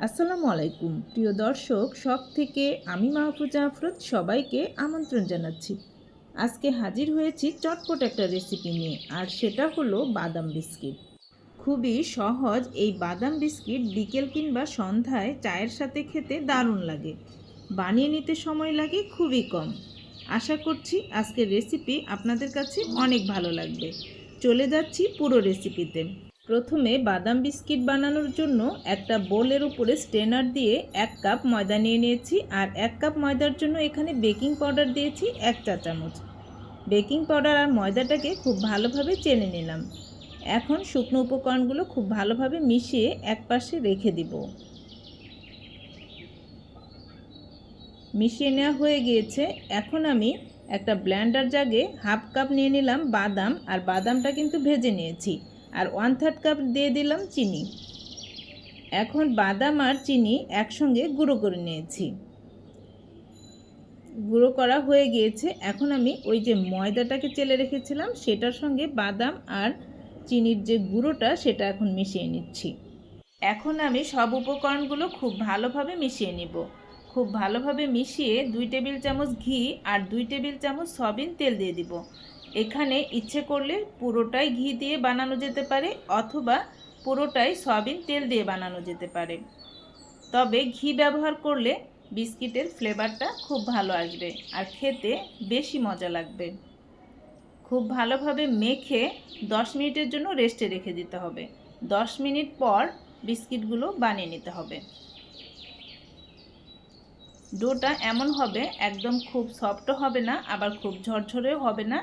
আসসালামু আলাইকুম প্রিয় দর্শক, শখ থেকে আমি মাহফুজা আফরোজ সবাইকে আমন্ত্রণ জানাচ্ছি। আজকে হাজির হয়েছি চটপট একটা রেসিপি নিয়ে, আর সেটা হলো বাদাম বিস্কিট। খুবই সহজ এই বাদাম বিস্কিট বিকেল কিংবা সন্ধ্যায় চায়ের সাথে খেতে দারুণ লাগে। বানিয়ে নিতে সময় লাগে খুবই কম। আশা করছি আজকের রেসিপি আপনাদের কাছে অনেক ভালো লাগবে। চলে যাচ্ছি পুরো রেসিপিতে। প্রথমে বাদাম বিস্কিট বানানোর জন্য একটা বোলের উপরে স্ট্রেনার দিয়ে 1 কাপ ময়দা নিয়ে নিয়েছি, আর 1 কাপ ময়দার জন্য এখানে বেকিং পাউডার দিয়েছি 1 চা চামচ। বেকিং পাউডার আর ময়দাটাকে খুব ভালোভাবে চেনে নিলাম। এখন শুকনো উপকরণগুলো খুব ভালোভাবে মিশিয়ে একপাশে রেখে দিব। মিশিয়ে নেওয়া হয়ে গিয়েছে। এখন আমি একটা ব্লেন্ডার জাগে 1/2 কাপ নিয়ে নিলাম বাদাম, আর বাদামটা কিন্তু ভেজে নিয়েছি, আর 1/3 কাপ দিয়ে দিলাম চিনি। এখন বাদাম আর চিনি একসঙ্গে গুঁড়ো করে নিয়েছি। গুঁড়ো করা হয়ে গিয়েছে। এখন আমি ওই যে ময়দাটাকে চেলে রেখেছিলাম সেটার সঙ্গে বাদাম আর চিনির যে গুঁড়োটা সেটা এখন মিশিয়ে নিচ্ছি। এখন আমি সব উপকরণগুলো খুব ভালোভাবে মিশিয়ে নিব। খুব ভালোভাবে মিশিয়ে 2 টেবিল চামচ ঘি আর 2 টেবিল চামচ সয়াবিন তেল দিয়ে দিব। এখানে ইচ্ছে করলে পুরোটাই ঘি দিয়ে বানানো যেতে পারে, অথবা পুরোটাই সয়াবিন তেল দিয়ে বানানো যেতে পারে। তবে ঘি ব্যবহার করলে বিস্কিটের ফ্লেভারটা খুব ভালো আসবে আর খেতে বেশি মজা লাগবে। খুব ভালোভাবে মেখে 10 মিনিটের জন্য রেস্টে রেখে দিতে হবে। 10 মিনিট পর বিস্কিটগুলো বানিয়ে নিতে হবে। ডোটা এমন হবে, একদম খুব সফটও হবে না, আবার খুব ঝরঝরেও হবে না।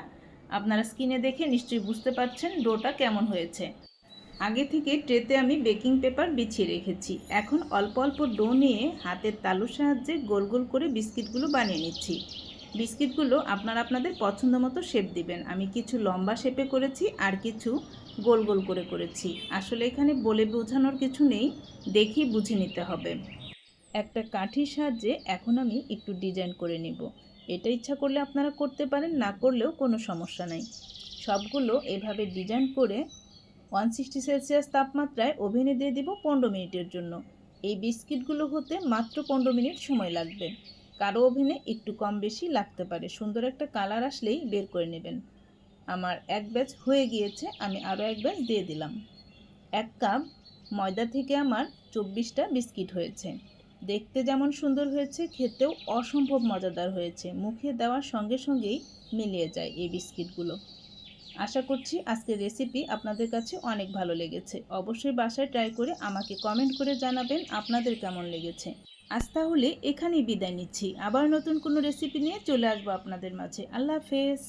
আপনারা স্কিনে দেখে নিশ্চয়ই বুঝতে পারছেন ডোটা কেমন হয়েছে। আগে থেকে ট্রেতে আমি বেকিং পেপার বিছিয়ে রেখেছি। এখন অল্প অল্প ডো নিয়ে হাতের তালুর সাহায্যে গোল গোল করে বিস্কিটগুলো বানিয়ে নিচ্ছি। বিস্কিটগুলো আপনারা আপনাদের পছন্দ মতো শেপ দিবেন। আমি কিছু লম্বা শেপে করেছি আর কিছু গোল গোল করে করেছি। আসলে এখানে বলে বোঝানোর কিছু নেই, দেখেই বুঝে নিতে হবে। একটা কাঠির সাহায্যে এখন আমি একটু ডিজাইন করে নিব। এটা ইচ্ছা করলে আপনারা করতে পারেন, না করলেও কোনো সমস্যা নাই। সবগুলো এভাবে ডিজাইন করে 160 সেলসিয়াস তাপমাত্রায় ওভেনে দিয়ে দিব 15 মিনিটের জন্য। এই বিস্কিটগুলো হতে মাত্র 15 মিনিট সময় লাগবে। কারো ওভেনে একটু কম বেশি লাগতে পারে। সুন্দর একটা কালার আসলেই বের করে নেবেন। আমার এক ব্যাচ হয়ে গিয়েছে, আমি আরও এক ব্যাচ দিয়ে দিলাম। 1 কাপ ময়দা থেকে আমার 24টা বিস্কিট হয়েছে। দেখতে যেমন সুন্দর হয়েছে, খেতেও অসম্ভব মজাদার হয়েছে। মুখে দেওয়ার সঙ্গে সঙ্গেই মিলিয়ে যায় এই বিস্কিটগুলো। আশা করছি আজকের রেসিপি আপনাদের কাছে অনেক ভালো লেগেছে। অবশ্যই বাসায় ট্রাই করে আমাকে কমেন্ট করে জানাবেন আপনাদের কেমন লেগেছে। আজ তাহলে এখানেই বিদায় নিচ্ছি। আবার নতুন কোনো রেসিপি নিয়ে চলে আসবো আপনাদের মাঝে। আল্লাহ হাফেজ।